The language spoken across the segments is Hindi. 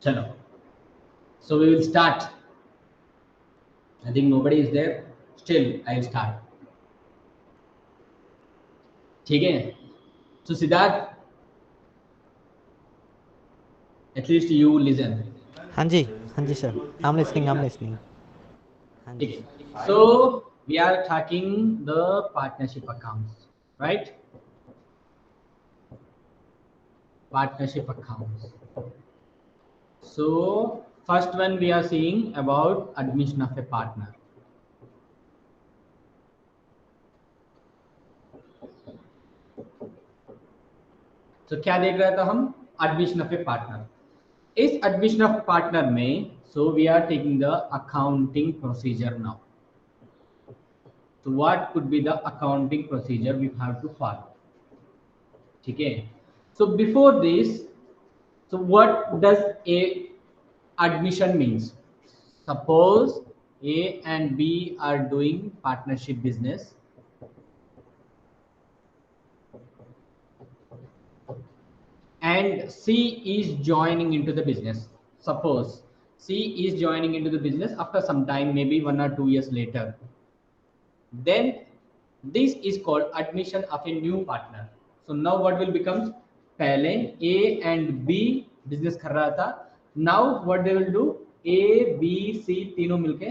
चलो, so we will start. I think nobody is there. Still, I will start. ठीक है? So Siddharth, at least you listen. हाँ जी सर, I'm listening. हाँ ठीक जी है? Sir. So we are talking the partnership accounts, right? Partnership accounts. So first one we are seeing about admission of a partner. तो क्या देख रहे थे हम? Admission of a partner. इस एडमिशन ऑफ पार्टनर में so we are taking the accounting procedure now. तो what could be the accounting procedure we have to follow. ठीक है? So before this, so what does a admission means? Suppose A and B are doing partnership business. And C is joining into the business. Suppose C is joining into the business after some time, maybe 1 or 2 years later. Then this is called admission of a new partner. So now what will becomes? पहले A and B business कर रहा था. Now what they will do? A, B, C तीनों मिलके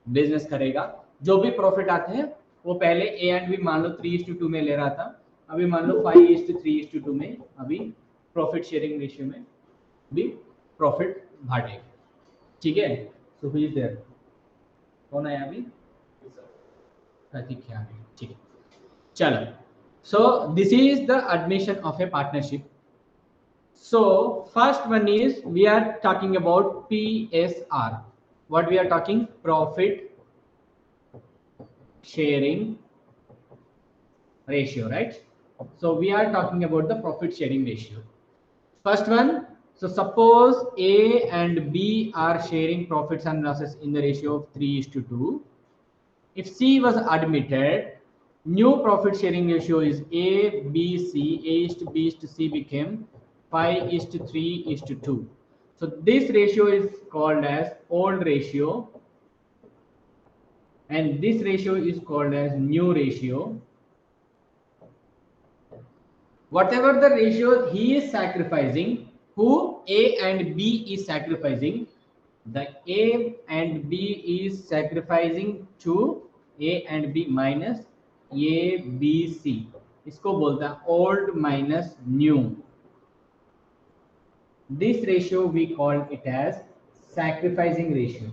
business करेगा. जो भी प्रॉफिट आते हैं वो पहले A and B मान लो 3:2 में ले रहा था, अभी मान लो 5:3:2 में अभी प्रॉफिट शेयरिंग रेशियो में भी प्रॉफिट बांटेगा. ठीक है? So who is there? कौन आया अभी? प्रतीक क्या है? ठीक है, चलो. So this is the admission of a partnership. So first one is we are talking about PSR. What we are talking? Profit sharing ratio, right? So we are talking about the profit sharing ratio. First one, so suppose A and B are sharing profits and losses in the ratio of 3:2. If C was admitted, new profit sharing ratio is A, B, C. A is to B is to C became 5:3:2. So this ratio is called as old ratio, and this ratio is called as new ratio. Whatever the ratio he is sacrificing, who A and B is sacrificing, the A and B is sacrificing to A and B minus A, B, C. इसको बोलता है old minus new. This ratio we call it as sacrificing ratio.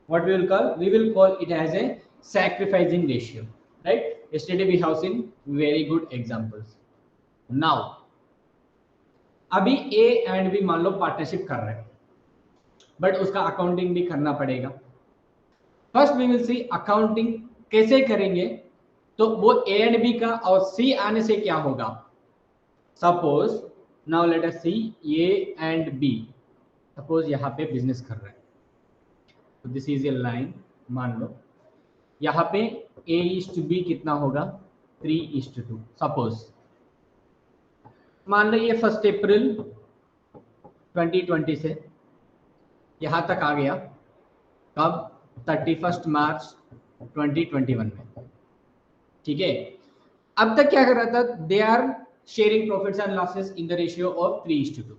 What we will call? We will call it as a sacrificing ratio, right? Yesterday we have seen very good examples. Now अभी A एंड B मान लो पार्टनरशिप कर रहे हैं, बट उसका अकाउंटिंग भी करना पड़ेगा. First we will see accounting कैसे करेंगे. तो वो A एंड B का और C आने से क्या होगा? Suppose now let us see A and B. Suppose यहाँ पे बिजनेस कर रहे हैं, तो दिस इज ए लाइन. मान लो यहाँ पे A:B कितना होगा? 3:2. सपोज मान लो ये 1 अप्रैल 2020 से यहां तक आ गया. कब? 31 मार्च 2021 में. ठीक है? अब तक क्या कर रहा था? They are sharing profits and losses in the ratio of 3:2.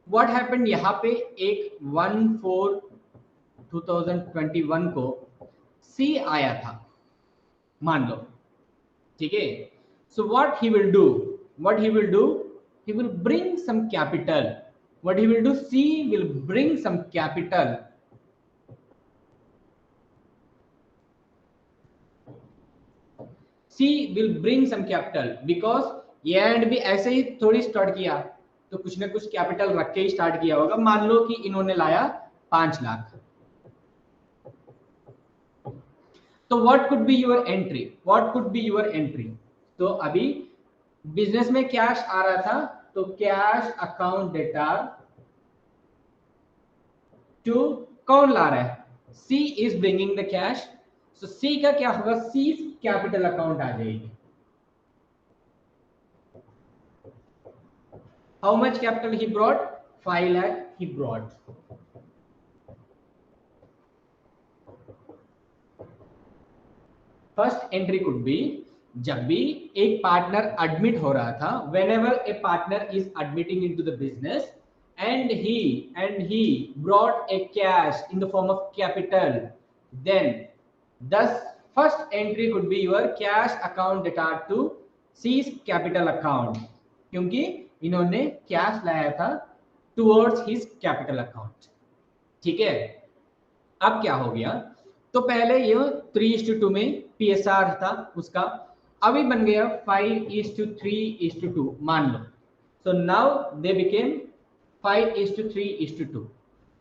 What happened? यहाँ पे एक 1/4/2021 को C आया था मान लो. ठीक है? So what he will do? What he will do? He will bring some capital. What he will do? C will bring some capital. C will bring some capital because A and B ऐसे ही थोड़ी स्टार्ट किया, तो कुछ ना कुछ कैपिटल रख के ही स्टार्ट किया होगा. मान लो कि इन्होंने लाया 5 लाख. तो what could be your entry? What could be your entry? तो अभी बिजनेस में कैश आ रहा था, तो कैश अकाउंट डेटा टू कौन ला रहा है? सी इज ब्रिंगिंग द कैश. सो सी का क्या होगा? सी कैपिटल अकाउंट आ जाएगी. How much capital he brought? 5 lakh he brought. First entry could be जब भी एक पार्टनर एडमिट हो रहा था, whenever a partner is admitting into the business and he brought a cash in the form of capital, then thus first entry could be your cash account data to C's capital account, क्योंकि इन्होंने कैश लाया था towards his capital account. ठीक है, अब क्या हो गया, तो पहले ये 3:2 में PSR था उसका, अभी बन गया 5:3:2 मान लो. So now they became 5:3:2.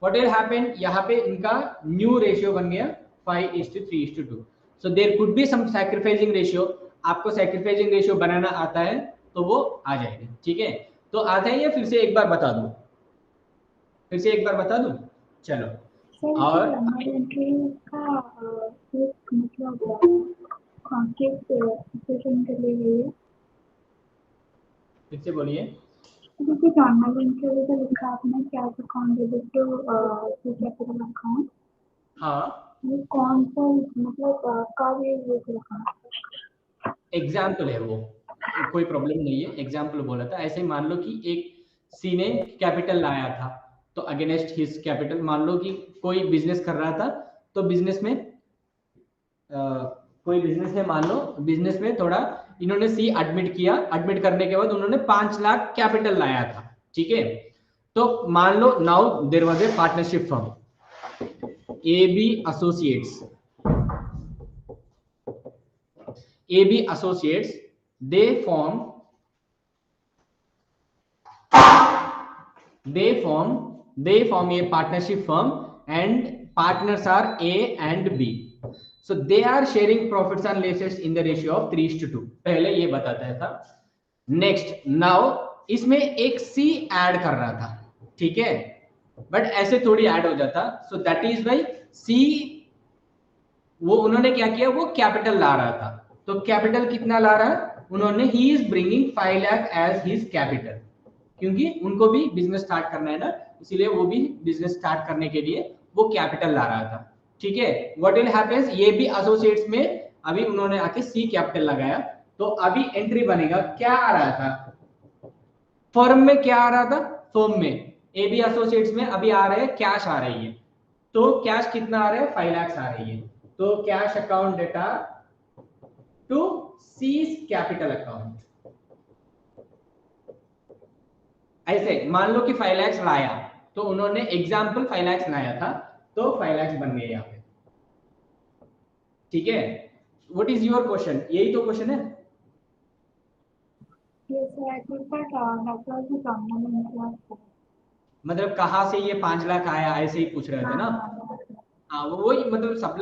What will happen, यहाँ पे इनका न्यू रेशियो बन गया 5:3:2. So there could be some sacrificing ratio. आपको सैक्रिफाइसिंग रेशियो बनाना आता है तो वो आ जाएगी. ठीक है, तो आता है, या फिर से एक बार बता दूं, चलो. और फिर से बोलिए. लिखा आपने cash account debit to capital account, हाँ, ये कौन सा मतलब कब ये लिखा? एग्जाम्पल है वो, कोई प्रॉब्लम नहीं है, एग्जाम्पल बोला था. ऐसे मान लो कि एक सी ने कैपिटल लाया था, तो अगेंस्ट हिज कैपिटल, मान लो कि कोई बिजनेस कर रहा था, तो बिजनेस में कोई बिजनेस है, मान लो बिजनेस में थोड़ा इन्होंने सी एडमिट किया, एडमिट करने के बाद उन्होंने 5 लाख कैपिटल लाया था. ठीक है, तो मान लो now there was a partnership firm AB Associates. They form a partnership firm and partners are A and B. So they are sharing profits and losses in the ratio of 3:2. पहले ये बताता था. नेक्स्ट, नाउ इसमें एक C ऐड कर रहा था. ठीक है, बट ऐसे थोड़ी ऐड हो जाता. So that is why C, वो उन्होंने क्या किया, वो कैपिटल ला रहा था. तो कैपिटल कितना ला रहा है उन्होंने, he is bringing 5 lakh as his capital, क्योंकि उनको भी बिजनेस स्टार्ट करना है ना, इसीलिए वो भी बिजनेस स्टार्ट करने के लिए वो कैपिटल ला रहा था. ठीक है, व्हाट विल हैपेंस, ये भी एसोसिएट्स में अभी उन्होंने आके सी कैपिटल लगाया, तो अभी एंट्री बनेगा. क्या आ रहा था फर्म में, क्या आ रहा था फर्म में, एबी एसोसिएट्स में अभी आ रहे हैं कैश आ रही है. तो कैश कितना आ रहा है, 5 लाख आ रही है. तो कैश अकाउंट डेटा टू सीज कैपिटल अकाउंट. ऐसे मान लो कि 5 लाख लाया, तो उन्होंने एग्जाम्पल 5 लाख लाया था, तो 5 लाख बन गए यहाँ पे. ठीक है, व्हाट इज योर क्वेश्चन, यही तो क्वेश्चन है. मतलब कहाँ से ये 5 लाख आया, ऐसे ही पूछ रहे थे ना. हाँ, वही मतलब सब,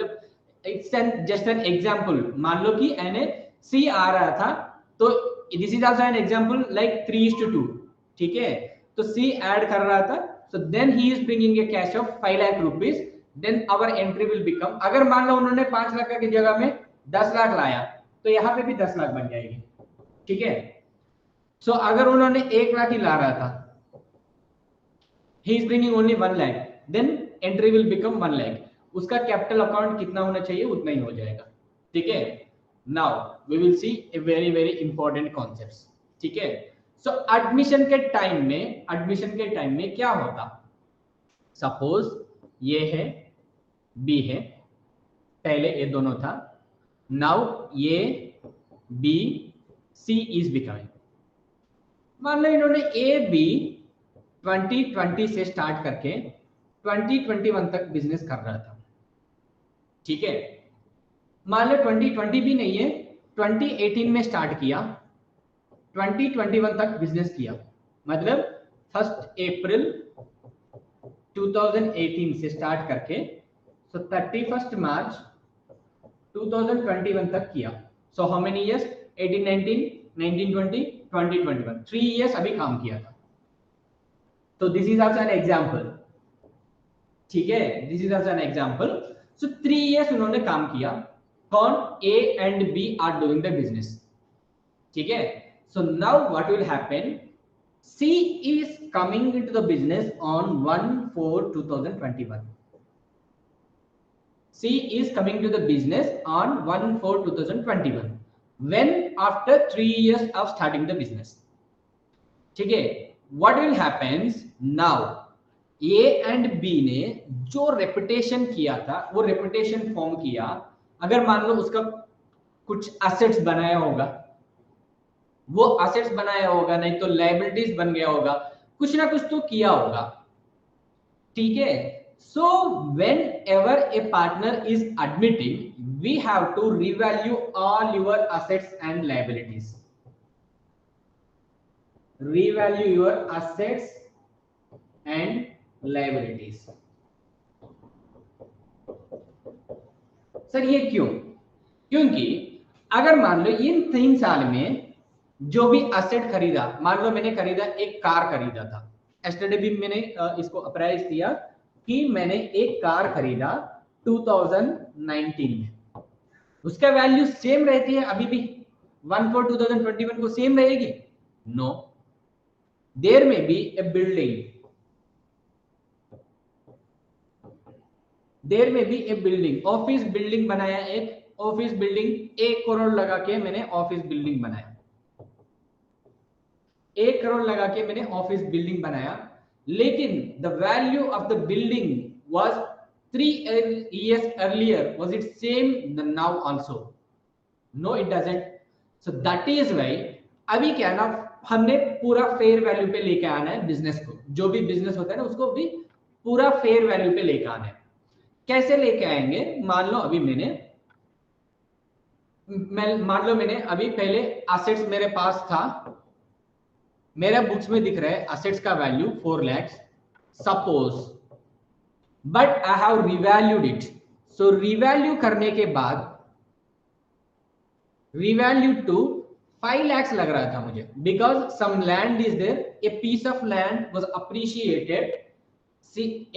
इट्स जस्ट एन एग्जांपल. मान लो कि एन सी आ रहा था, तो this is also an example like 3:2. ठीक है, तो सी ऐड कर रहा था, so then he is bringing a cash of 5 lakh rupees. Then our entry will become, अगर मान लो उन्होंने 5 लाख की जगह में 10 लाख लाया, तो यहाँ पे भी 10 लाख बन जाएगी. ठीक है, सो अगर उन्होंने 1 लाख ही ला रहा था, he is bringing only 1 lakh, then entry will become 1 lakh. उसका कैपिटल अकाउंट कितना होना चाहिए, उतना ही हो जाएगा. ठीक है, now we will see a very very important concepts. ठीक है, सो एडमिशन के टाइम में क्या होता, सपोज ये है बी है, पहले ये दोनों था, नाउ ये बी सी इज बिकमिंग. मान लो इन्होंने ए बी 2020 से स्टार्ट करके 2021 तक बिजनेस कर रहा था. ठीक है, मान लो 2020 भी नहीं है, 2018 में स्टार्ट किया, 2021 तक बिजनेस किया, मतलब 1 अप्रैल 2018 से स्टार्ट करके 31 मार्च 2021 तक किया. So how many years, 18 19 19 20 20 21, 3 years अभी काम किया था. तो this is also an example. ठीक है, this is also an example. So 3 years उन्होंने काम किया. कौन, A and B are doing the business. ठीक है, so now what will happen, C is coming into the business on 1/4/2021. C is coming to the business on 1/4/2021. When? After 3 years of starting the business. ठीक है, what will happens now? A and B ने जो रेपुटेशन किया था वो रेपुटेशन फॉर्म किया। अगर मान लो उसका कुछ एसेट्स बनाया होगा, वो एसेट्स बनाया होगा, नहीं तो लायबिलिटीज बन गया होगा, कुछ ना कुछ तो किया होगा, ठीक है। So whenever a partner is admitting we have to revalue all your assets and liabilities, revalue your assets and liabilities। Sir ये क्यों? क्योंकि अगर मान लो इन 3 साल में जो भी एसेट खरीदा, मान लो मैंने खरीदा एक कार खरीदा था, एस्टरडे भी मैंने इसको अप्राइज किया कि मैंने एक कार खरीदा 2019 में, उसका वैल्यू सेम रहती है अभी भी 1/4/2021 को सेम रहेगी? No, there may be a building, there may be a building, office building बनाया, एक ऑफिस बिल्डिंग 1 करोड़ लगा के मैंने ऑफिस बिल्डिंग बनाया, 1 करोड़ लगा के मैंने ऑफिस बिल्डिंग बनाया, लेकिन the value of the building was 3 years earlier, was it same now also? No, it doesn't. So that is why अभी क्या ना, हमने पूरा फेयर वैल्यू पे लेके आना है बिजनेस को, जो भी बिजनेस होता है ना उसको भी पूरा फेयर वैल्यू पे लेके आना है। कैसे लेके आएंगे? मान लो अभी मैंने अभी पहले एसेट्स मेरे पास था, मेरे बुक्स में दिख रहा है एसेट्स का value 4 lakh suppose, but I have revalued it. So revalue करने के बाद रिवैल्यू टू 5 lakhs लग रहा था मुझे, because some land is there, a piece of land was appreciated,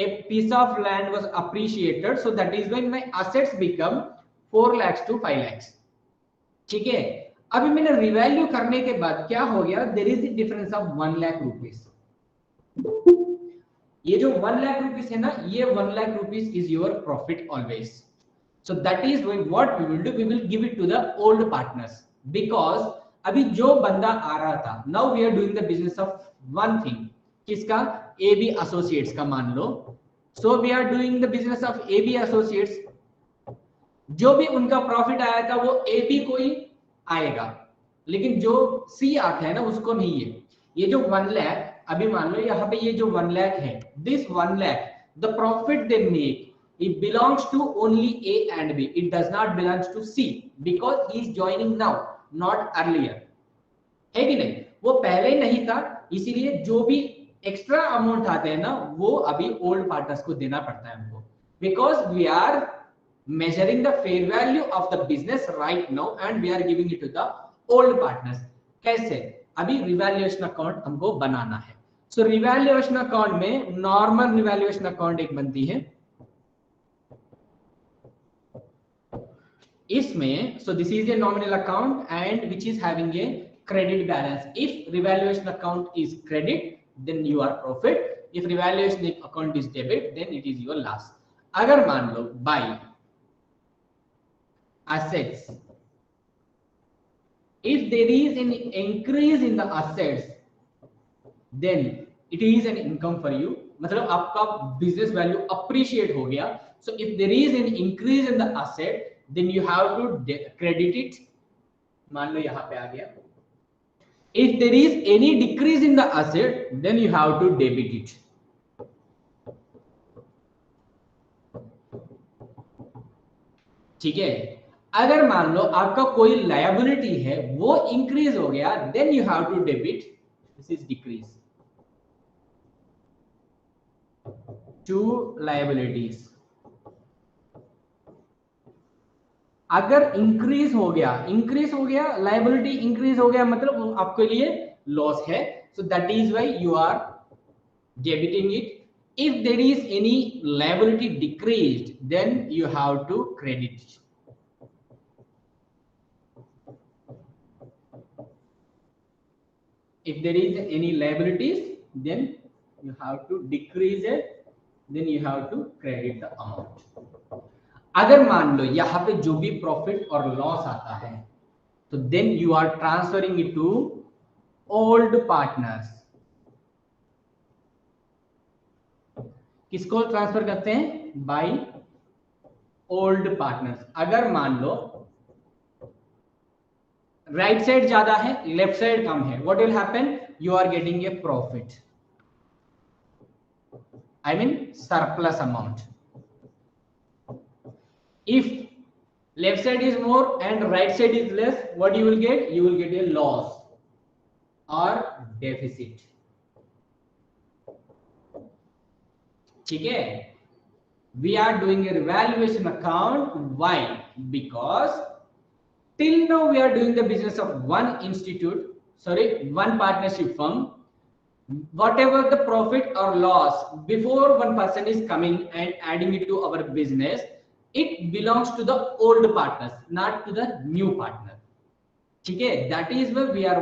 a piece of land was appreciated, so that is when my assets become 4 lakhs to 5 lakhs, ठीक है। अभी मैंने रिवैल्यू करने के बाद क्या हो गया, there is the difference of 1 lakh rupees. ये जो 1 लाख रुपीस है ना, ये 1 lakh rupees is your profit always. So that is what we will do, we will give it to the old partners, because अभी जो बंदा आ रहा था, now we are doing the business of one thing, किसका? AB एसोसिएट्स का मान लो। So we are doing the business of AB associates. जो भी उनका प्रॉफिट आया था वो AB को ही आएगा, लेकिन जो C आता है ना उसको नहीं है। ये जो 1 लाख, अभी मान लो यहाँ पे ये जो 1 लाख है, this 1 lakh the profit they make, it belongs to only A and B, it does not belongs to C because he is joining now, not earlier, है कि नहीं? वो पहले नहीं था, इसीलिए जो भी एक्स्ट्रा अमाउंट आते हैं ना वो अभी ओल्ड पार्टनर्स को देना पड़ता है हमको, because we are measuring the fair value of the business right now and we are giving it to the old partners. कैसे? अभी रिवैल्यूएशन अकाउंट हमको बनाना है। सो रिवैल्यूएशन अकाउंट में नॉर्मल रिवैल्यूएशन अकाउंट एक बनती है, इसमें so this is a nominal account and which is having a credit balance. If revaluation account is credit, then you are profit. If revaluation account is debit, then it is your loss. अगर मान लो buy assets, if there is an increase in the assets, then it is an income for you. मतलब आपका business value appreciate हो गया. So if there is an increase in the asset, then you have to credit it. मान लो यहाँ पे आ गया। If there is any decrease in the asset, then you have to debit it. ठीक है। अगर मान लो आपका कोई लायबिलिटी है वो इंक्रीज हो गया, then you have to debit, this is decrease to liabilities. अगर इंक्रीज हो गया लायबिलिटी इंक्रीज हो गया, मतलब आपके लिए लॉस है, so that is why you are debiting it. If there is any liability decreased, then you have to credit. if there is any liabilities, then you have to decrease it, then you have to credit the amount. अगर मान लो यहाँ पे जो भी प्रॉफिट और लॉस आता है, तो then you are transferring it to old partners. किसको ट्रांसफर करते हैं? By old partners. अगर मान लो राइट साइड ज्यादा है, लेफ्ट साइड कम है, what will happen? You are getting a profit, I mean surplus amount. If left side is more and right side is less, what you will get? You will get a loss or deficit. ठीक है? We are doing a revaluation account. Why? Because till now we are doing the business of one partnership firm. Whatever the profit or loss before one person is coming and adding it to our business, it belongs to the old partners, not to the new partner. Okay, that is why we are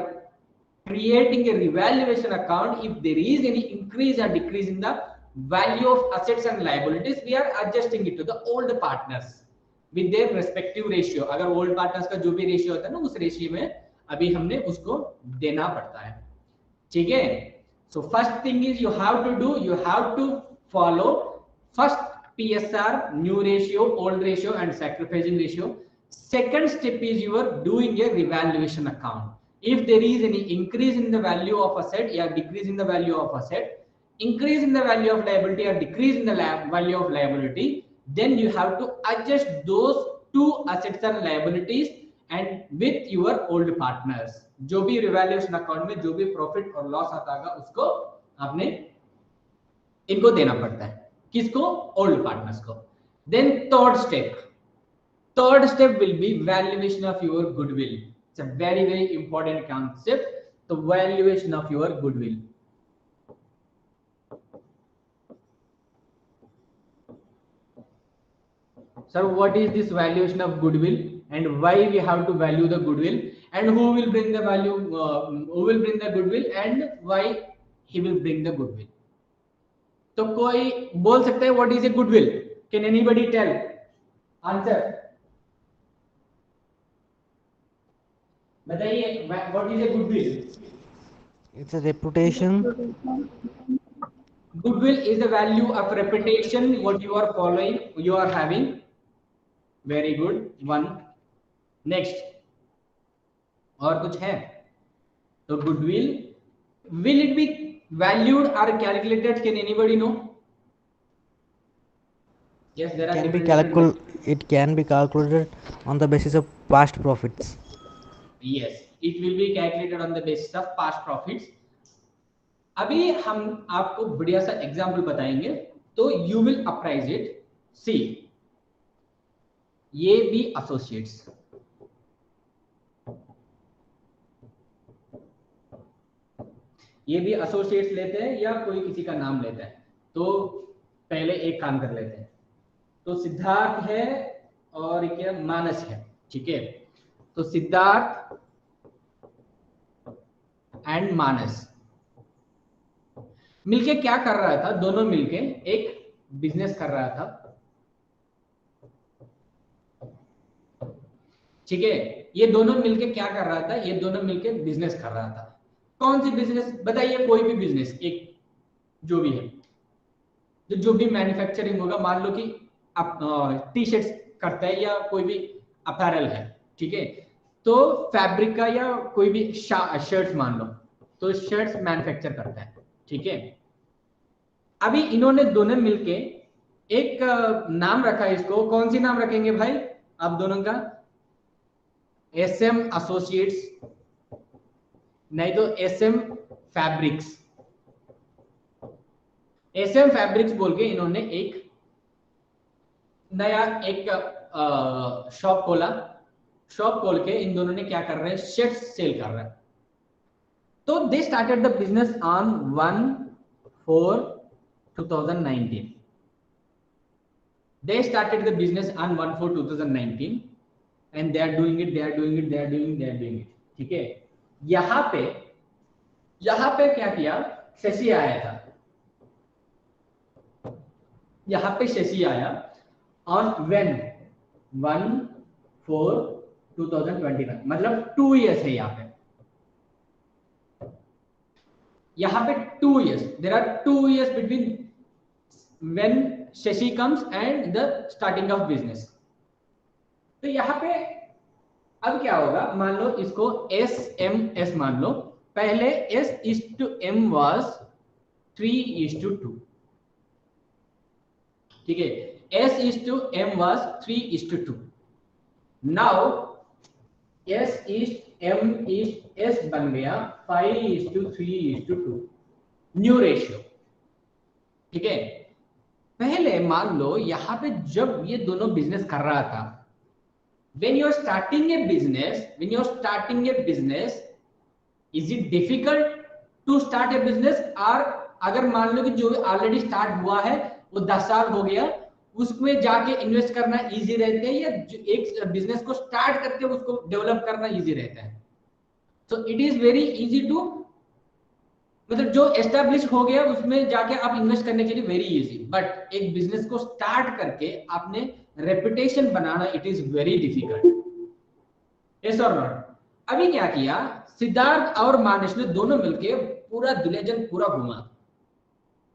creating a revaluation account. If there is any increase or decrease in the value of assets and liabilities, we are adjusting it to the old partners with their respective ratio. अगर old partners का जो भी ratio होता है ना, उस ratio में अभी हमने उसको देना पड़ता है. ठीक है? So first thing is you have to follow first PSR, new ratio, old ratio and sacrificing ratio. Second step is you are doing a revaluation account. If there is any increase in the value of asset or decrease in the value of asset, increase in the value of liability or decrease in the value of liability, then you have to adjust those two assets and liabilities and with your old partners. जो भी रिवैल्यूएशन अकाउंट में जो भी प्रॉफिट और लॉस आता है उसको आपने इनको देना पड़ता है. किसको? ओल्ड पार्टनर्स को. Then third step will be valuation of your goodwill. It's a very very important concept. तो valuation of your goodwill. Sir, what is this valuation of goodwill and why we have to value the goodwill and who will bring the value, who will bring the goodwill and why he will bring the goodwill? तो कोई बोल सकता है what is a goodwill? Can anybody tell? Answer. बताइए what is a goodwill? It's a reputation. Goodwill is the value of reputation what you are following, you are having. Very good. One. Next. और कुछ है? तो goodwill, will it be valued or calculated? Can anybody know? Yes, there are. It can be calculated on the basis of past profits. Yes, it will be calculated on the basis of past profits. अभी हम आपको बढ़िया सा एग्जाम्पल बताएंगे, तो you will appraise it. See. ये भी एसोसिएट्स, लेते हैं या कोई किसी का नाम लेता है. तो पहले एक काम कर लेते हैं. तो सिद्धार्थ है और क्या मानस है. ठीक है? तो सिद्धार्थ एंड मानस मिलके क्या कर रहा था? दोनों मिलके एक बिजनेस कर रहा था. ठीक है? ये दोनों मिलके क्या कर रहा था? ये दोनों मिलके बिजनेस कर रहा था. कौन सी बिजनेस? बताइए. कोई भी बिजनेस, एक जो भी है, जो भी मैन्युफैक्चरिंग होगा. मान लो कि आप टी शर्ट्स करता है या कोई भी अपैरल है. ठीक है? तो फैब्रिक का या कोई भी शर्ट्स मान लो, तो शर्ट्स मैन्युफैक्चर करता है. ठीक है? अभी इन्होंने दोनों मिलके एक नाम रखा. इसको कौन सी नाम रखेंगे भाई आप दोनों का? SM एसोसिएट्स, नहीं तो SM फैब्रिक्स. SM फैब्रिक्स बोल के इन्होंने एक नया एक शॉप खोला. शॉप खोल के इन दोनों ने क्या कर रहे हैं? शर्ट्स सेल कर रहे हैं. तो they started the business on 1/4/2019. They started the business on 1/4/2019 and they are doing it. ठीक है? यहाँ पे यहां पे क्या किया, शशि आया था, यहां पे शशि आया ऑन व्हेन 1/4/2021, मतलब 2 इयर्स है यहाँ पे 2 years, there are 2 years between when Shashi comes and the starting of business. तो यहाँ पे अब क्या होगा, मान लो इसको SMS मान लो, पहले S/M was 3:2, ठीक है, S/M was 3:2, नाउ S/M/S बन गया 5:3:2, न्यू रेशियो, ठीक है। पहले मान लो यहाँ पे जब ये दोनों बिजनेस कर रहा था, when you're starting a business, is it difficult to start a business? और अगर मान लो कि जो ऑलरेडी स्टार्ट हुआ है वो 10 साल हो गया, उसमें जाके इन्वेस्ट करना इजी रहता है, या एक बिजनेस को स्टार्ट करके उसको डेवलप करना इजी रहता है? So it is very easy to, मतलब जो एस्टेब्लिश हो गया उसमें जाके आप इन्वेस्ट करने के लिए वेरी इजी, बट एक बिजनेस को स्टार्ट करके आपने reputation banana, it is very difficult, yes और नॉट? अभी क्या किया, सिद्धार्थ और मानस ने दोनों मिलके पूरा दुलेजन पूरा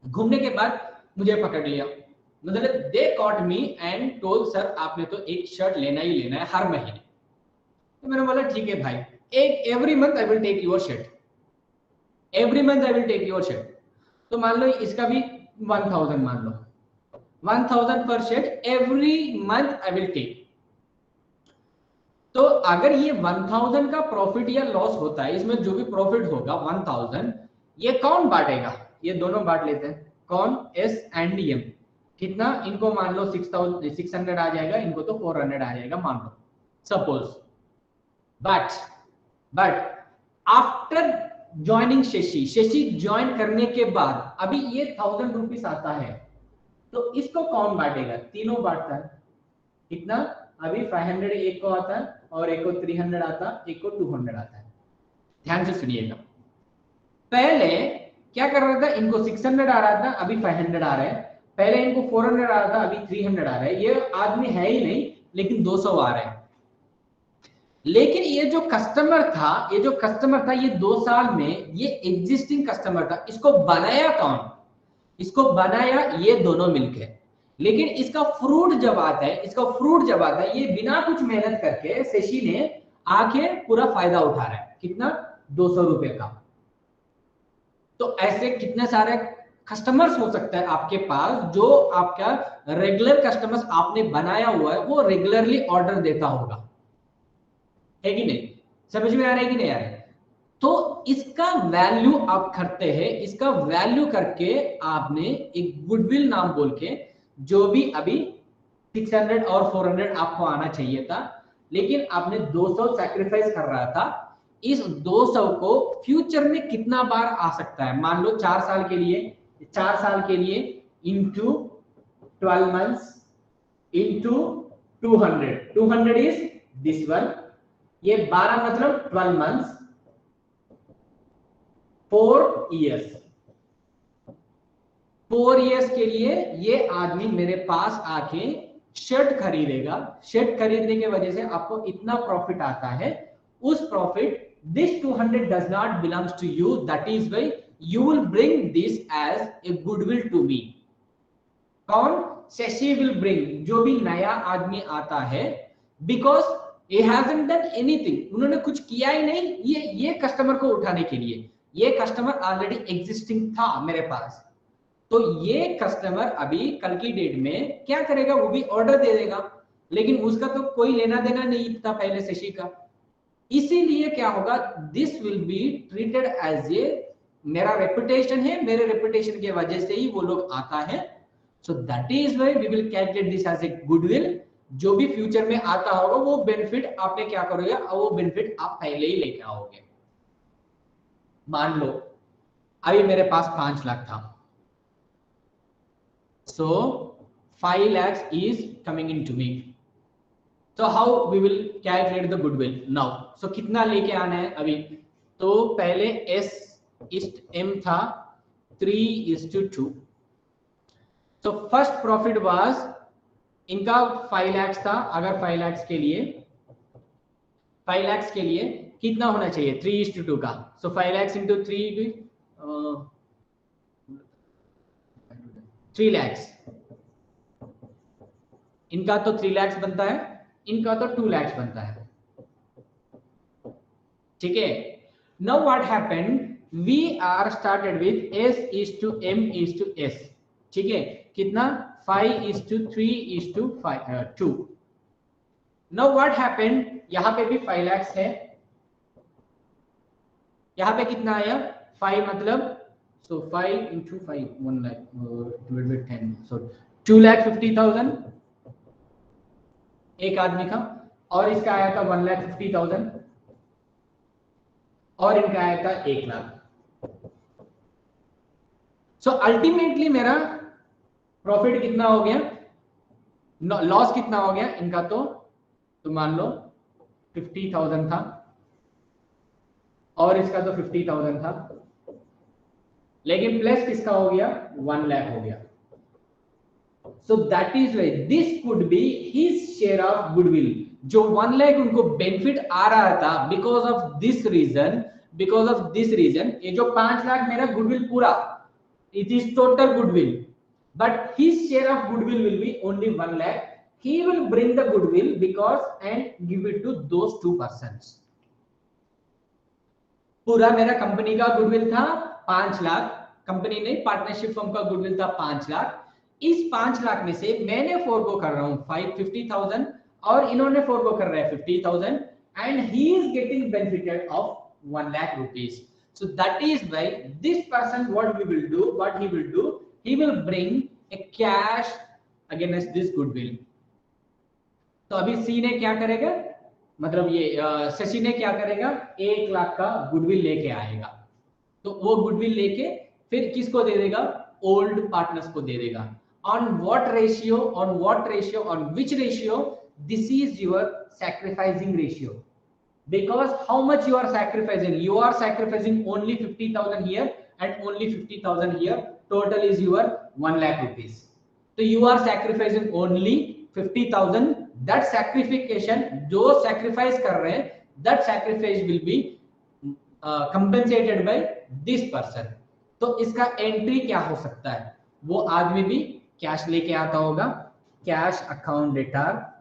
घूमने के बाद मुझे पकड़ लिया, मतलब they caught me and told sir आपने तो एक शर्ट लेना ही लेना है हर महीने। तो मैंने बोला ठीक है भाई, every month I will take your shirt, every month I will take your shirt. तो मान लो इसका भी 1000 मान लो, 1000 पर shirt every month I will take. तो अगर ये 1000 का प्रॉफिट या लॉस होता है, इसमें जो भी प्रॉफिट होगा 1000, ये कौन बांटेगा? ये दोनों बांट लेते हैं, कौन? S&M। कितना? इनको मान लो 600 आ जाएगा, इनको तो 400 आ जाएगा मान लो, suppose. But after joining Shashi join करने के बाद अभी ये 1000 रुपीज आता है, तो इसको कौन बांटेगा? तीनों बांटता है। कितना? अभी 500 एक को आता है, और एक को 300 आता है, एक को 200 आता है। ध्यान से सुनिएगा, पहले क्या कर रहा था, इनको 600 आ रहा था, अभी 500 आ रहा है, पहले इनको 400 आ रहा था, अभी 300 आ रहा है। ये आदमी है ही नहीं, लेकिन 200 आ रहा है। लेकिन ये जो कस्टमर था, ये 2 साल में ये एग्जिस्टिंग कस्टमर था, इसको बनाया कौन? इसको बनाया ये दोनों मिलके। लेकिन इसका फ्रूट जब आता है, ये बिना कुछ मेहनत करके शशि ने आके पूरा फायदा उठा रहा है। कितना? 200 रुपए का। तो ऐसे कितने सारे कस्टमर्स हो सकता है आपके पास, जो आपका रेगुलर कस्टमर्स आपने बनाया हुआ है, वो रेगुलरली ऑर्डर देता होगा, है कि नहीं? समझ में आ रहा है कि नहीं आ रहा है? तो इसका वैल्यू आप करते हैं, इसका वैल्यू करके आपने एक गुडविल नाम बोल के, जो भी अभी 600 और 400 आपको आना चाहिए था, लेकिन आपने 200 सैक्रिफाइस कर रहा था, इस 200 को फ्यूचर में कितना बार आ सकता है? मान लो 4 साल के लिए into 12 months into 200 is this one, ये 12 मतलब 12 months, 4 years। 4 years के लिए ये आदमी मेरे पास आके शर्ट खरीदेगा, शर्ट खरीदने के वजह से आपको इतना प्रॉफिट आता है। उस profit, this 200 does not belongs to you, that is why you will bring this as a goodwill to me। कौन? शशि will bring, जो भी नया आदमी आता है, because he hasn't done anything, उन्होंने कुछ किया ही नहीं ये कस्टमर को उठाने के लिए। ये कस्टमर ऑलरेडी एग्जिस्टिंग था मेरे पास, तो ये कस्टमर अभी कल की डेट में क्या करेगा? वो भी ऑर्डर दे देगा, लेकिन उसका तो कोई लेना देना नहीं था पहले शशि का। इसीलिए क्या होगा, this will be treated as a, मेरा रेपुटेशन है, मेरे रेपुटेशन की वजह से ही वो लोग आता है। So that is why we will calculate this as a goodwill. जो भी फ्यूचर में आता होगा वो बेनिफिट आपने क्या करोगे, वो बेनिफिट आप पहले ही लेके आओगे। मान लो अभी मेरे पास 5 लाख था, so 5 lakhs is coming into me, so how we will calculate the goodwill now? So कितना लेके आना है अभी? तो पहले M था 3:2. तो फर्स्ट प्रॉफिट वाज इनका 5 लाख था। अगर 5 लाख के लिए कितना होना चाहिए 3:2 का। सो 5 लाख इंटू 3 लाख। इनका तो 3 लाख बनता है, इनका तो 2 लाख बनता है। ठीक है। Now what happened, we are started with S:M:S। ठीक है, कितना 5:3:2। नाउ व्हाट हैपेंड, यहां पे भी 5 लाख है, यहां पे कितना आया 5 मतलब, सो 5 into 5 1 लाख डिवाइड बाय 10, सो 2,50,000 एक आदमी का, और इसका आया था 1,50,000, और इनका आया था 1 लाख। सो अल्टीमेटली मेरा प्रॉफिट कितना हो गया, लॉस कितना हो गया इनका, तो मान लो 50,000 था, और इसका तो 50,000 था, लेकिन प्लस किसका हो गया 1 लाख हो गया। सो that is why this could be his share of goodwill. जो 1 लाख उनको बेनिफिट आ रहा था बिकॉज ऑफ दिस रीजन, ये जो 5 लाख मेरा गुडविल पूरा, it is total goodwill, but his share of goodwill will be only 1 lakh. He will bring the goodwill because and give it to those 2 persons. पूरा मेरा कंपनी का गुडविल था 5 लाख, कंपनी नहीं पार्टनरशिप फर्म का गुडविल था 5 लाख। इस 5 लाख में से मैंने फोरगो कर रहा हूं 50,000 और इन्होंने फोरगो कर रहा है 50,000, and he is getting benefited of 1 lakh rupees. So that is why this person, what he will do, he will bring a cash against this goodwill. तो अभी सी ने क्या करेगा, मतलब ये शशि ने क्या करेगा, 1 लाख का गुडविल लेके आएगा। तो वो गुडविल लेके फिर किसको दे देगा, ओल्ड पार्टनर्स को दे देगा। On what ratio, on which ratio, this is your sacrificing ratio. Because how much you are sacrificing, you are sacrificing only 50,000 here and only 50,000 here, total is your 1 lakh rupees. So you are sacrificing only 50,000. that sacrification जो sacrifice कर रहे हैं, that sacrifice will be compensated by this person. तो इसका एंट्री क्या हो सकता है, वो आदमी भी कैश लेके आता होगा, कैश अकाउंट डेटर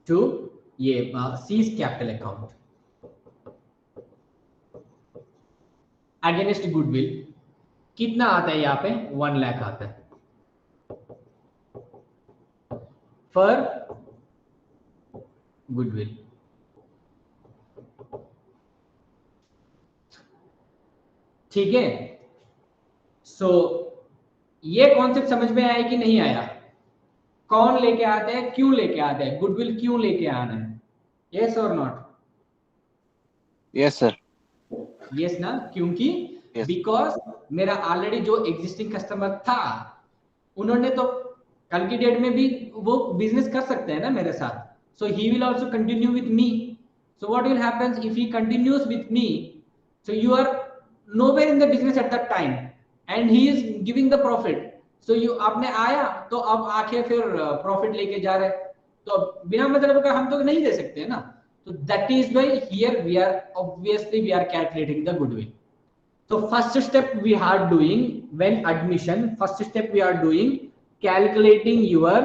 टू ये seize capital account against goodwill. कितना आता है यहाँ पे 1 लाख आता है फॉर गुडविल। ठीक है, सो ये कॉन्सेप्ट समझ में आया कि नहीं आया, कौन लेके आते हैं, क्यों लेके आते हैं, गुडविल क्यों लेके आना है, यस और नॉट? Yes sir. यस ना, क्योंकि बिकॉज मेरा ऑलरेडी जो एग्जिस्टिंग कस्टमर था, उन्होंने तो कल की डेट में भी वो बिजनेस कर सकते हैं ना मेरे साथ, so he will also continue with me. So what will happens if he continues with me, so you are nowhere in the business at that time and he is giving the profit. So you आपने आया तो अब आके फिर प्रॉफिट लेके जा रहे, तो बिना मतलब का हम तो नहीं दे सकते ना। तो that is why here we are obviously we are calculating the goodwill. So first step we are doing when admission, first step we are doing calculating your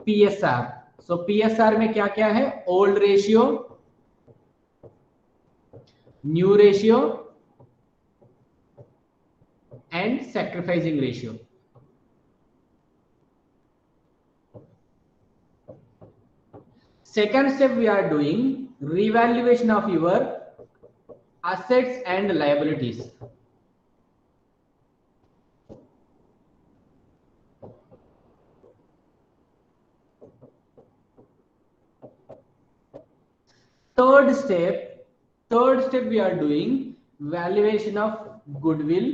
PSR. So PSR में क्या क्या है, old ratio, new ratio and sacrificing ratio. Second step we are doing revaluation of your assets and liabilities. Third step we are doing valuation of goodwill,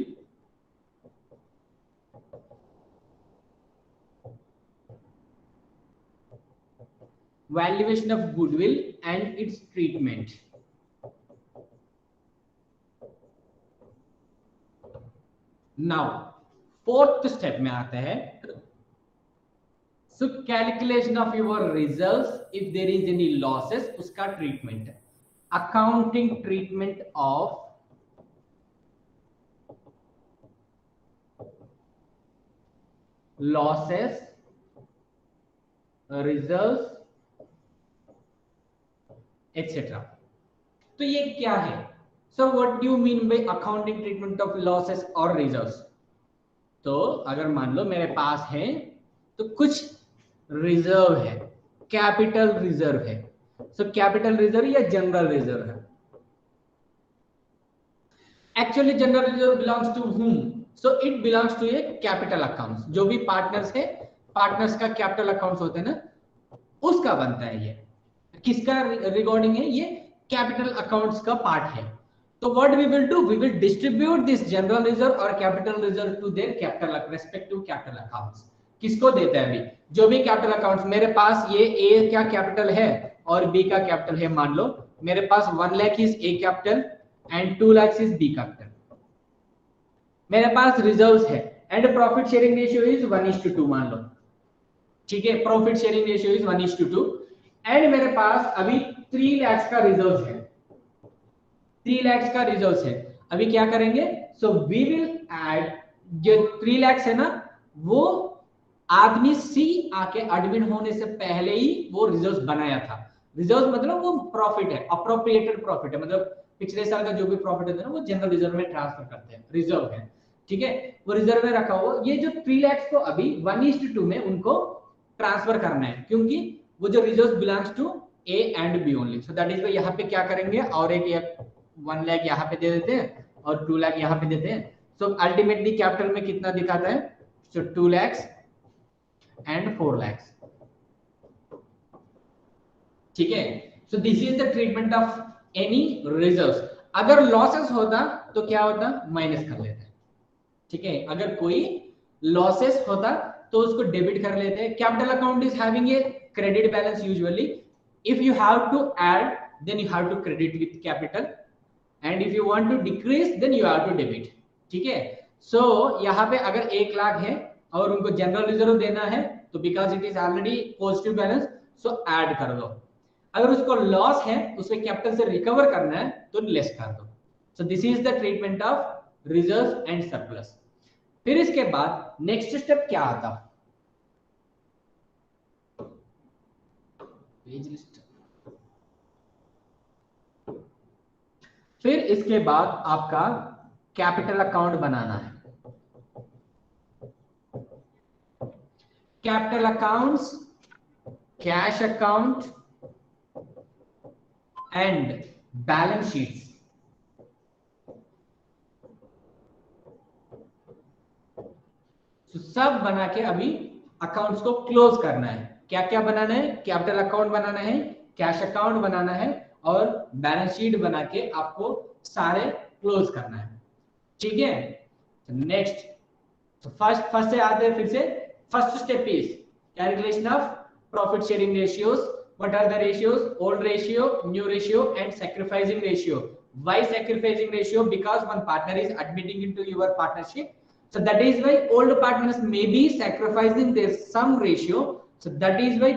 and its treatment. Now fourth step में आते हैं. So calculation of your reserves if there is any losses, उसका treatment, accounting treatment of losses, reserves etcetera. तो ये क्या है? So what do you mean by accounting treatment of losses और रिजर्व्स? तो अगर मान लो मेरे पास है तो कुछ रिजर्व है, कैपिटल रिजर्व है. सो कैपिटल रिजर्व या जनरल रिजर्व है? Actually general reserve belongs to whom? So it belongs to a capital accounts. जो भी पार्टनर्स है, पार्टनर्स का कैपिटल अकाउंट्स होते हैं ना, उसका बनता है. ये किसका रिगार्डिंग है? ये कैपिटल अकाउंट्स का पार्ट है. तो what we will do, we will distribute this general reserve और capital reserve to their capital respective capital accounts. किसको देते हैं? अभी जो भी कैपिटल अकाउंट्स मेरे पास, ये ए क्या कैपिटल है और बी का कैपिटल है. मान लो मेरे पास 1 lakh is A capital and 2 lakh is B capital. मेरे पास रिजर्व्स है and profit sharing ratio is 1:2 मान लो. ठीक है, profit sharing ratio is 1:2 and मेरे पास अभी 3 लाख का रिजर्व है. 3 लाख का रिजर्व है. अभी क्या करेंगे? सो वी विल ऐड, जो 3 लाख है ना, वो आदमी सी आके एडमिन होने से पहले ही वो रिजर्व बनाया था. रिजर्व मतलब वो प्रॉफिट है, अप्रोप्रिएटेड प्रॉफिट है, मतलब पिछले साल का जो भी प्रॉफिट है ना, वो जनरल रिजर्व में ट्रांसफर करते हैं. रिजर्व है, ठीक है, वो रिजर्व में रखा हुआ. ये जो 3 लाख को अभी 1:2 में उनको ट्रांसफर करना है, क्योंकि वो जो reserve belongs to A and B only. So that is why यहाँ पे क्या करेंगे, और एक 1 लाख यहाँ पे दे देते हैं और 2 लाख यहाँ पे देते हैं. सो अल्टीमेटली कैपिटल में कितना दिखाता है? सो 2 लाख एंड 4 लाख. ठीक है. So this is the treatment of any reserves. अगर लॉसेस होता तो क्या होता? माइनस कर लेते. ठीक है, अगर कोई लॉसेस होता तो उसको डेबिट कर लेते हैं. Capital account is having a credit balance usually. If you have to add then you have to credit with capital and if you want to decrease then you have to debit. ठीक है. सो यहाँ पे अगर 1 लाख है और उनको जनरल रिजर्व देना है तो because it is already positive balance, so add कर दो. अगर उसको लॉस है, उसमें कैपिटल से रिकवर करना है तो लेस कर दो. सो this is the treatment of reserve and surplus. फिर इसके बाद नेक्स्ट स्टेप क्या आता? Page list. फिर इसके बाद आपका कैपिटल अकाउंट बनाना है. Capital accounts, cash account and balance sheets. सब बना के अभी अकाउंट्स को क्लोज करना है. क्या क्या बनाना है? कैपिटल अकाउंट बनाना है, कैश अकाउंट बनाना है और बैलेंस शीट बना के आपको सारे क्लोज करना है. ठीक है. नेक्स्ट फर्स्ट से आते हैं. फिर से first step is calculation of profit sharing ratios. What are the ratios? Old ratio, new ratio and sacrificing ratio. Why sacrificing ratio? Because one partner is admitting into your partnership. So that is why old partners may be sacrificing their some ratio. So that is why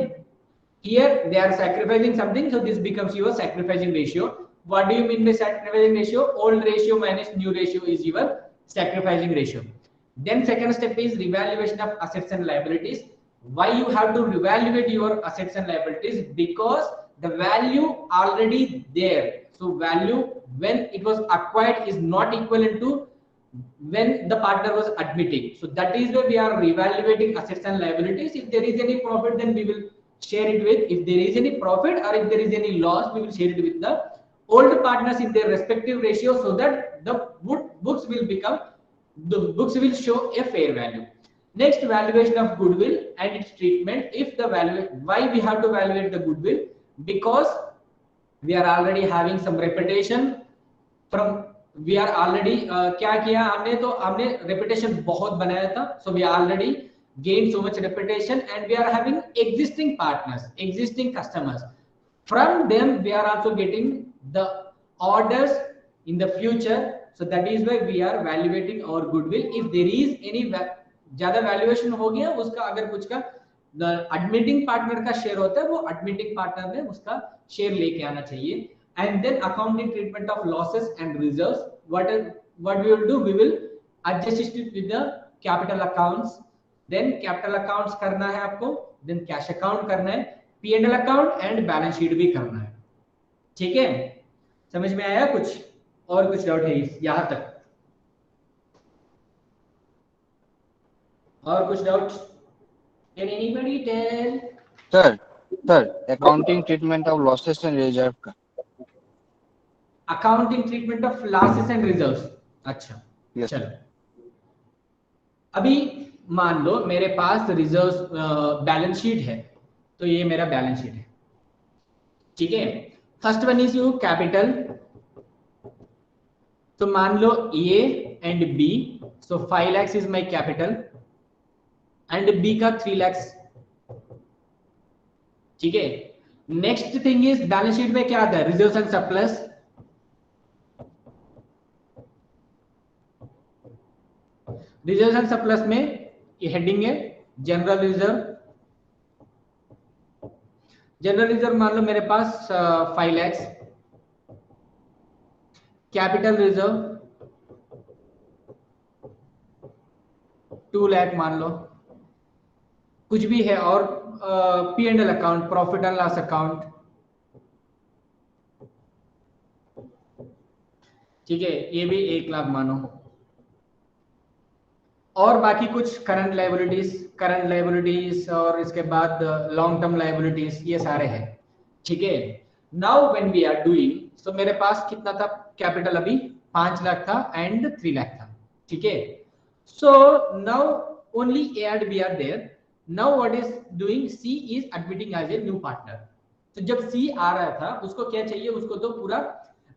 here they are sacrificing something. So this becomes your sacrificing ratio. What do you mean by sacrificing ratio? Old ratio minus new ratio is your sacrificing ratio. Then second step is revaluation of assets and liabilities. Why you have to revaluate your assets and liabilities? Because the value already there. So value when it was acquired is not equivalent to when the partner was admitting. So that is why we are reevaluating assets and liabilities. If there is any profit, then we will share it with. If there is any profit or if there is any loss, we will share it with the old partners in their respective ratio, so that the books will show a fair value. Next, valuation of goodwill and its treatment. If the value, why we have to evaluate the goodwill? Because we are already having some reputation from. We are already क्या किया हमने? तो हमने reputation बहुत बनाया था. So we already gained so much reputation and we are having existing partners, existing customers. From them we are also getting the orders in the future so that is why we are valuating our goodwill if there is any ज्यादा वैल्यूएशन हो गया उसका, अगर कुछ का एडमिटिंग पार्टनर का शेयर होता है वो एडमिटिंग पार्टनर ने उसका शेयर लेके आना चाहिए। And then accounting treatment of losses and reserves, what we will do, we will adjust it with the capital accounts. Then capital accounts करना है आपको, देन कैश अकाउंट करना है, P&L account and balance sheet भी करना है। ठीक है, समझ में आया कुछ? और कुछ डाउट है यहां तक? और कुछ doubt? Can anybody tell? Sir accounting treatment of losses and reserve का। Accounting treatment of losses and reserves, अच्छा Yes, चलो। अभी मान लो मेरे पास रिजर्व्स बैलेंस शीट है, तो ये मेरा बैलेंस शीट है। ठीक है, first one is you capital, तो मान लो A and B, so 5 lakhs is my capital and B का 3 lakhs। ठीक है, next thing is balance sheet में क्या आता है, reserves and surplus. Reserves and surplus में ये हेडिंग है जनरल रिजर्व। जनरल रिजर्व मान लो मेरे पास 5 lakhs, कैपिटल रिजर्व 2 lakh मान लो, कुछ भी है, और P&L account, profit and loss account. ठीक है, ये भी 1 लाख मानो, और बाकी कुछ करंट लायबिलिटीज और इसके बाद लॉन्ग टर्म लायबिलिटीज, ये सारे हैं। ठीक है, now when we are doing, so मेरे पास कितना था कैपिटल, अभी 5 लाख था एंड 3 लाख था। ठीक है, so now only A and B are there. Now what is doing, C is admitting as a new partner. तो जब C आ रहा था उसको क्या चाहिए, उसको तो पूरा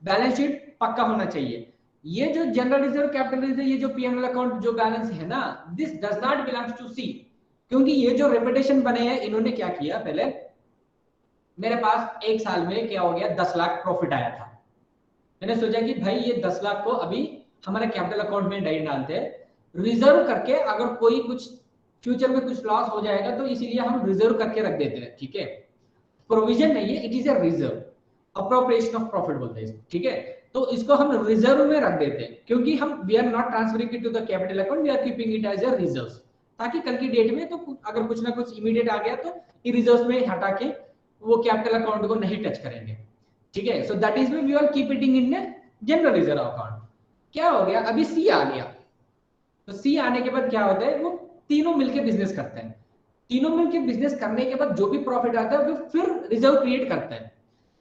बैलेंस शीट पक्का होना चाहिए। ये जो जनरल रिजर्व, कैपिटल रिजर्व, ये जो P&L अकाउंट जो बैलेंस है ना, this does not belongs to C, क्योंकि ये जो रेपुटेशन बने हैं, इन्होंने क्या किया, पहले मेरे पास 1 साल में क्या हो गया, 10 लाख प्रॉफिट आया था। मैंने सोचा कि भाई ये 10 लाख को अभी हमारे कैपिटल अकाउंट में नहीं डालते, रिजर्व करके, अगर कोई कुछ फ्यूचर में कुछ लॉस हो जाएगा तो इसीलिए हम रिजर्व करके रख देते हैं। ठीक है, प्रोविजन नहीं है, it is a reserve, appropriation of profit बोलते हैं, ठीक है। तो इसको हम रिजर्व में रख देते हैं, क्योंकि हम we are not transferring it to the capital account, we are keeping it as a reserve, ताकि कल की डेट में तो अगर कुछ ना कुछ इमीडिएट आ गया तो ये रिजर्व में हटा के वो कैपिटल अकाउंट को नहीं टच करेंगे। ठीक है, so that is why we are keep it in general reserve account. क्या हो गया, अभी सी आ गया, तो सी आने के बाद क्या होता है, वो तीनों मिलके बिजनेस करते हैं। तीनों मिलके बिजनेस करने के बाद जो भी प्रॉफिट आता है वो फिर रिजर्व क्रिएट करते हैं।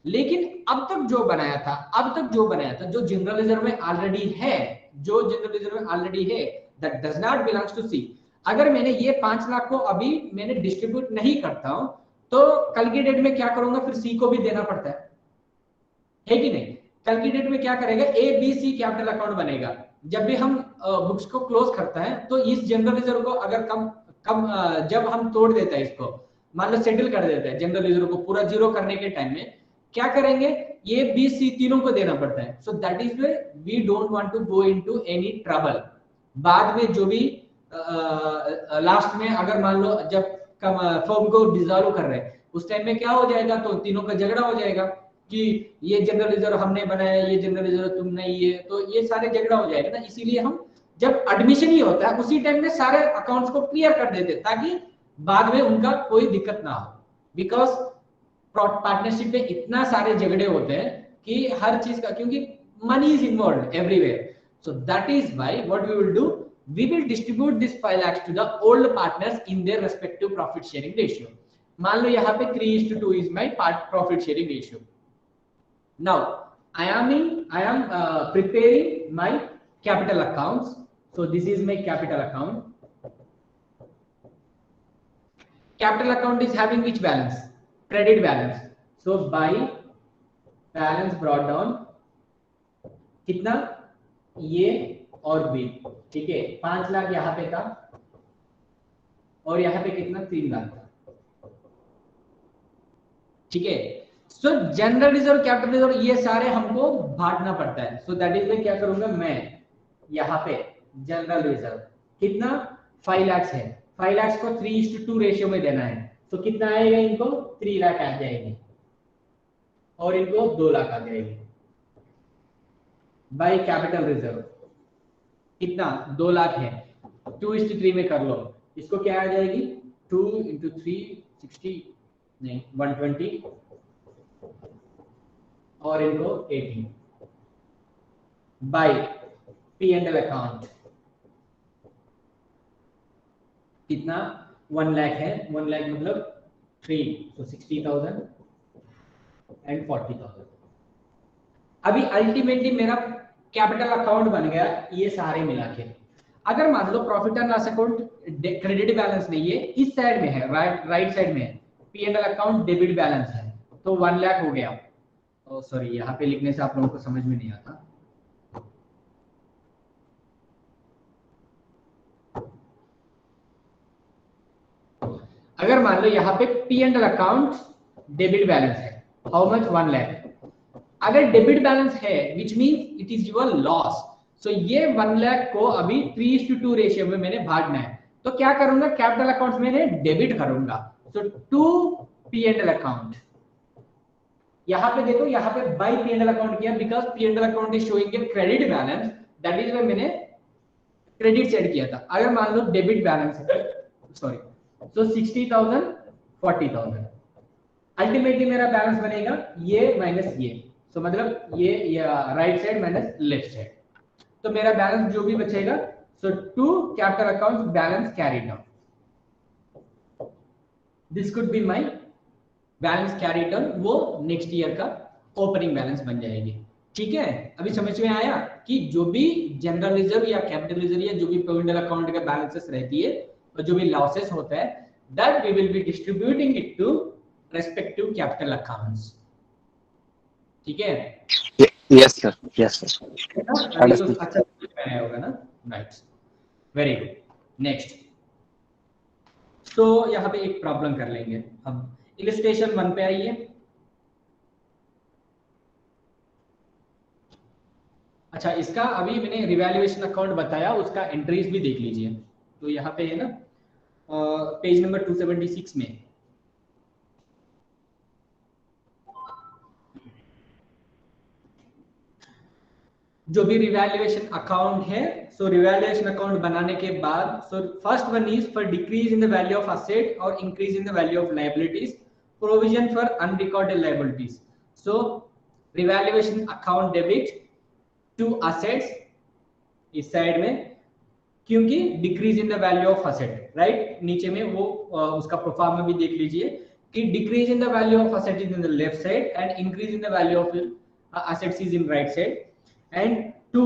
लेकिन अब तक जो बनाया था, जो जनरल रिजर्व में ऑलरेडी है, that does not belongs to C. अगर मैंने ये 5 लाख को अभी मैंने डिस्ट्रीब्यूट नहीं करता हूं, तो कल की डेट में क्या करूंगा, फिर सी को भी देना पड़ता है कि नहीं। कल की डेट में क्या करेगा, A B C capital account बनेगा। जब भी हम बुक्स को क्लोज करता है तो इस जनरल रिजर्व को अगर जब हम तोड़ देता है, इसको मान लो सेटल कर देता है जनरल रिजर्व को पूरा जीरो करने के टाइम में, क्या करेंगे, ए बी सी तीनों को देना पड़ता है। So that is way we don't want to go into any trouble. बाद में जो भी लास्ट में अगर मान लो जब फर्म को डिसॉल्व कर रहे हैं उस टाइम में क्या हो जाएगा, तो तीनों का झगड़ा हो जाएगा कि ये जनरल रिजर्व हमने बनाया, ये जनरल रिजर्व तुमने, ये तो ये सारे झगड़ा हो जाएगा ना। इसीलिए हम जब एडमिशन ही होता है उसी टाइम में सारे अकाउंट्स को क्लियर कर देते ताकि बाद में उनका कोई दिक्कत ना हो। बिकॉज पार्टनरशिप में इतना सारे झगड़े होते हैं कि हर चीज का, क्योंकि money is involve everywhere. So that is why what we will do, we will distribute this 5 lakhs to the old partners in their respective profit sharing ratio. मान लो यहाँ पे 3:2 is my profit sharing ratio. Now I am preparing my capital accounts. So this is my capital account. Capital account is having which balance? Credit balance. So by balance brought down कितना, ये और बी, ठीक है। 5 लाख यहाँ पे था और यहाँ पे कितना, 3 लाख था, ठीक है। सो जनरल रिजर्व, कैपिटल रिजर्व, ये सारे हमको बांटना पड़ता है। सो दैट इज मैं क्या करूंगा, मैं यहाँ पे जनरल रिजर्व कितना 5 लाख है, 5 लाख को 3:2 रेशियो में देना है। तो कितना आएगा, इनको 3 लाख आ जाएगी और इनको 2 लाख आ जाएगी। बाय कैपिटल रिजर्व कितना 2 लाख है, 2:3 में कर लो, इसको क्या आ जाएगी 2 × 3 60 नहीं 120 और इनको 80 बाय P&L अकाउंट कितना 1 लाख है, 1 लाख मतलब 3, तो 60,000 एंड 40,000। अभी अल्टीमेटली मेरा कैपिटल अकाउंट बन गया ये सारे मिला के। अगर मान लो profit and loss account credit balance नहीं है, इस साइड में है, राइट साइड में है, P&L अकाउंट डेबिट बैलेंस है, तो 1 लाख हो गया। सॉरी यहाँ पे लिखने से आप लोगों को समझ में नहीं आता। अगर मान लो यहाँ पे P&L अकाउंट डेबिट बैलेंस है, हाउ मच 1 लाख। अगर डेबिट बैलेंस है which means it is your loss, so ये 1 लाख को अभी 3:2 रेशियो में मैंने भागना है। तो क्या करूंगा, कैपिटल अकाउंट में डेबिट करूंगा, सो टू P&L अकाउंट। यहाँ पे देखो, यहाँ पे बाय P&L अकाउंट किया because P&L account is showing a credit balance, that is why मैंने क्रेडिट सेट किया था। अगर मान लो डेबिट बैलेंस है, सॉरी, सो 60,000 40,000, अल्टीमेटली मेरा बैलेंस बनेगा ये माइनस ये, सो मतलब ये right side minus left side, तो मेरा बैलेंस जो भी बचेगा, so to capital account balance carried down, this could be my balance carried down, वो नेक्स्ट ईयर का ओपनिंग बैलेंस बन जाएगी। ठीक है, अभी समझ में आया कि जो भी जनरल रिजर्व या कैपिटल रिजर्व या जो भी P&L अकाउंट का बैलेंसेस रहती है और जो भी लॉसेस होता है, that we will be distributing it to respective capital accounts. ठीक है, यस सर, यस सर, अभी तो अच्छा बनाया होगा ना, राइट, वेरी गुड। नेक्स्ट, तो यहाँ पे एक प्रॉब्लम कर लेंगे अब, इलस्ट्रेशन 1 पे आइए। अच्छा, इसका अभी मैंने रिवैल्यूएशन अकाउंट बताया, उसका एंट्रीज भी देख लीजिए। तो यहाँ पे है ना पेज नंबर 276 में जो भी रिवैल्यूएशन अकाउंट है, सो रिवैल्यूएशन अकाउंट बनाने के बाद, so first one is for decrease in the value of asset और increase in the value of liabilities, provision for unrecorded liabilities. So revaluation account debit to assets इस साइड में, क्योंकि decrease in the value of asset, right, नीचे में वो उसका प्रोफार्मा भी देख लीजिए कि decrease in the value of asset is in the left side and increase in the value of assets is in right side, and to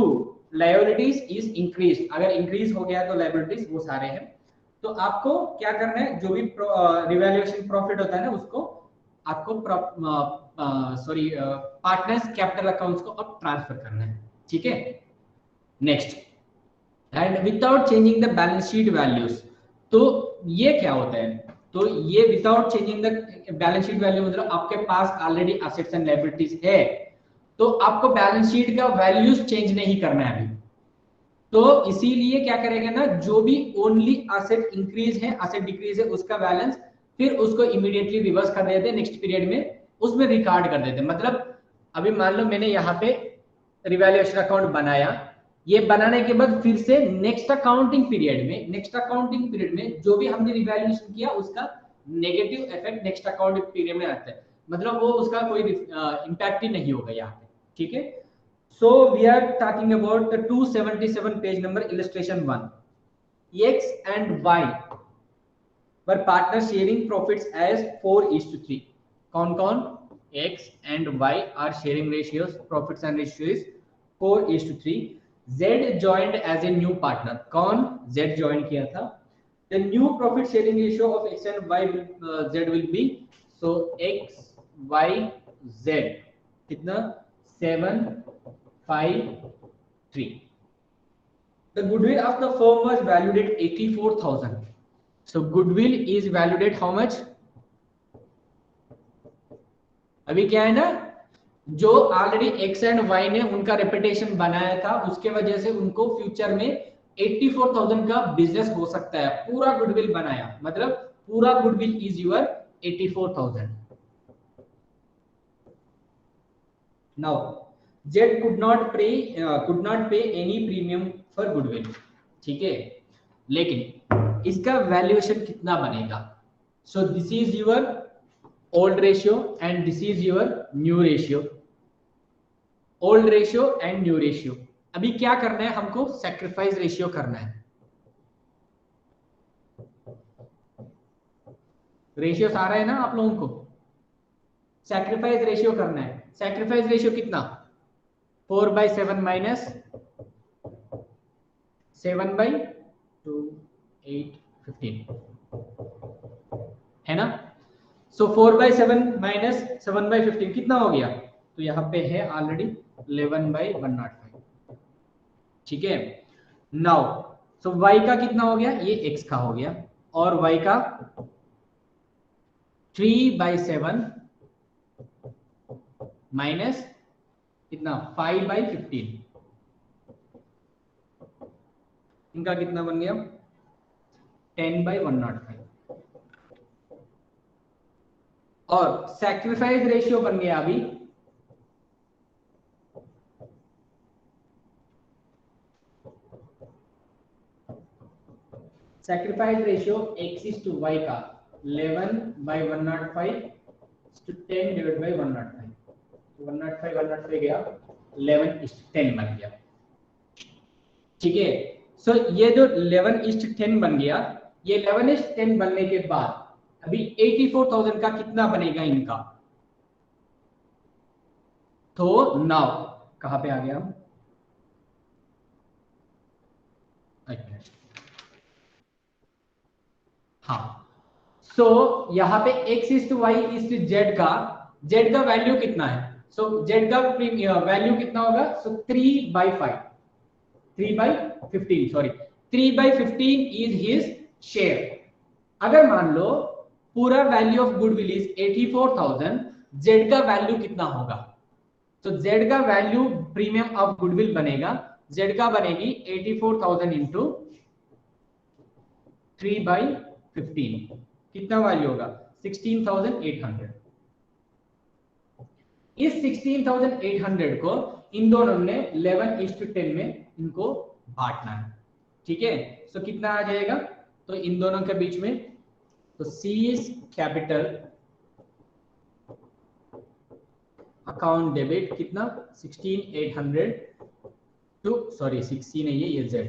liabilities is increase, अगर इंक्रीज हो गया तो लायबिलिटीज वो सारे हैं। तो आपको क्या करना है, जो भी रिवैल्यूएशन प्रॉफिट होता है ना, उसको आपको सॉरी पार्टनर्स कैपिटल अकाउंट्स को अब ट्रांसफर करना है। ठीक है, next, and without changing the balance sheet values. तो ये क्या होता है, तो ये without changing the balance sheet value मतलब आपके पास ऑलरेडी असेट्स एंड लायबिलिटीज है, तो आपको बैलेंस शीट का वैल्यूज चेंज नहीं करना है अभी। तो इसीलिए क्या करेगा ना, जो भी ओनली असेट इंक्रीज है, असेट डिक्रीज है, उसका बैलेंस फिर उसको इमीडिएटली रिवर्स कर देते हैं नेक्स्ट पीरियड में, उसमें रिकॉर्ड कर देते हैं। मतलब अभी मान लो मैंने यहाँ पे रिवैल्यूएशन अकाउंट बनाया, ये बनाने के बाद फिर से नेक्स्ट अकाउंटिंग पीरियड में जो भी हमने रिवैल्यूएशन किया उसका negative effect next accounting period में आता है, मतलब वो उसका कोई इंपैक्ट ही नहीं होगा यहाँ पे। ठीक है, so we are talking about the 277 page number illustration 1. X and Y were partners sharing profits as 4:3. कौन X and Y are sharing ratios, profits and ratios 4:3. Z joined as a new partner. कौन Z join किया था? The new profit sharing ratio of X and Y Z will be, so X Y Z कितना 7 5 3. The goodwill of the firm was valued at 84,000. So goodwill is valued at how much? अभी क्या है ना, जो ऑलरेडी एक्स एंड वाई ने उनका रेपुटेशन बनाया था, उसके वजह से उनको फ्यूचर में 84,000 का बिजनेस हो सकता है। पूरा गुडविल बनाया, मतलब पूरा goodwill is your 84,000। Now Z could not पे एनी प्रीमियम फॉर गुडविल, ठीक है, लेकिन इसका वैल्यूएशन कितना बनेगा? सो this is your old ratio and this is your new ratio. Old ratio and new ratio. अभी क्या करना है हमको? सैक्रिफाइस रेशियो करना है। रेशियो आ रहा है ना आप लोगों को? सैक्रिफाइस रेशियो करना है। सैक्रिफाइस रेशियो कितना? 4/7 माइनस 7/2 8 15 है ना? सो 4/7 माइनस 7/15 कितना हो गया? तो यहाँ पे है ऑलरेडी 11/105, ठीक है। नाउ सो y का कितना हो गया? ये x का हो गया, और y का 3/7 माइनस कितना? 5/15, इनका कितना बन गया? 10/105। और सैक्रिफाइस रेशियो बन गया अभी sacrifice ratio x is to y का 11/105 to 10/105। 105 गया, 11:10 बन गया, ठीक है। सो ये जो 11:10 बन गया, ये 11:10 बनने के बाद अभी 84,000 का कितना बनेगा इनका? तो नाउ कहां पे आ गया हम? हाँ, सो यहाँ पे x is to Y is to Z का, जेड का वैल्यू कितना है? सो जेड का वैल्यू कितना होगा? So 3/5 3/15 sorry 3/15 is his share. अगर मान लो पूरा value of goodwill is 84,000, Z का वैल्यू कितना होगा? तो जेड का वैल्यू प्रीमियम ऑफ गुडविल बनेगा, जेड का बनेगी 84,000 इंटू 3/15, कितना वैल्यू होगा? 16,800। इस 16,800 को इन दोनों ने 11:10 में इनको बांटना है, ठीक है। सो कितना आ जाएगा? तो इन दोनों के बीच में, तो C is capital account debit कितना? 16,800 टू, सॉरी 16 नहीं है ये Z,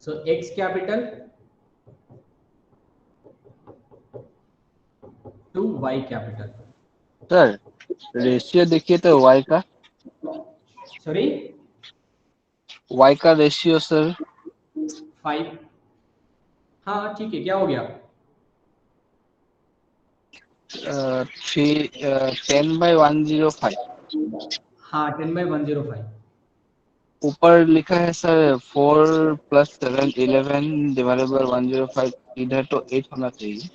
सो X कैपिटल टू Y कैपिटल। सर रेशियो देखिए तो y का, सॉरी y का रेशियो सर 5। हाँ ठीक है, क्या हो गया? 10/105। हाँ 10/105। ऊपर लिखा है सर 4 + 7 11 डिवाइडेड बाय 105, इधर तो 8 होना चाहिए,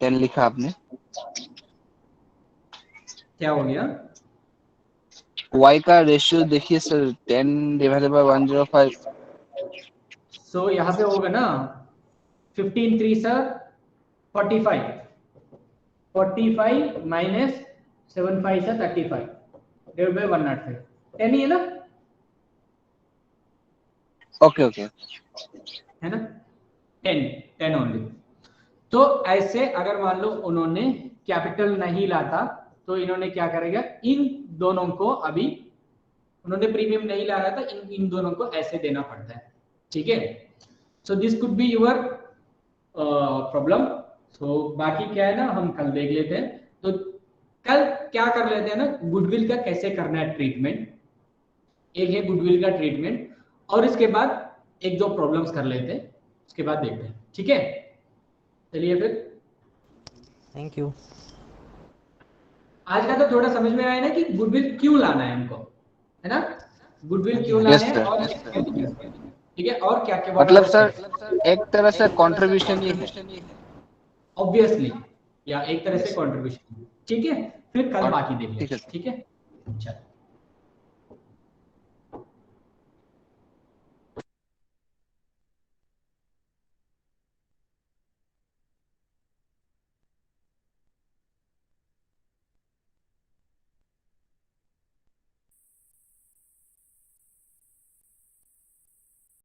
10 लिखा आपने। क्या हो गया? y का रेशियो देखिए सर 10 डिवाइडेड बाय 105। सो यहाँ पे होगा ना 15 3 sir 45, 45 minus 7 5 sir 35 divide by 105, 10 ही है ना? ओके ओके, है ना? 10 ओनली। तो ऐसे अगर मान लो उन्होंने कैपिटल नहीं लाता, तो इन्होंने क्या करेगा? इन दोनों को, अभी उन्होंने प्रीमियम नहीं लाया था, इन दोनों को ऐसे देना पड़ता है, ठीक है। So this could be your problem. सो बाकी क्या है ना, हम कल देख लेते हैं। तो कल क्या कर लेते हैं ना, गुडविल का कैसे करना है ट्रीटमेंट, एक है गुडविल का ट्रीटमेंट, और इसके बाद एक दो प्रॉब्लम्स कर लेते हैं, उसके बाद देखते हैं, ठीक है। चलिए फिर, थैंक यू। आज का तो थोड़ा समझ में आया ना कि गुडविल क्यों लाना है हमको, है ना? गुडविल क्यों लाना है, और ठीक है, और क्या क्या मतलब सर एक तरह से कंट्रीब्यूशन ही है ऑब्वियसली, या एक तरह से कंट्रीब्यूशन। ठीक है, फिर कल और बाकी देख ठीक लेंगे। है। ठीक है, अच्छा।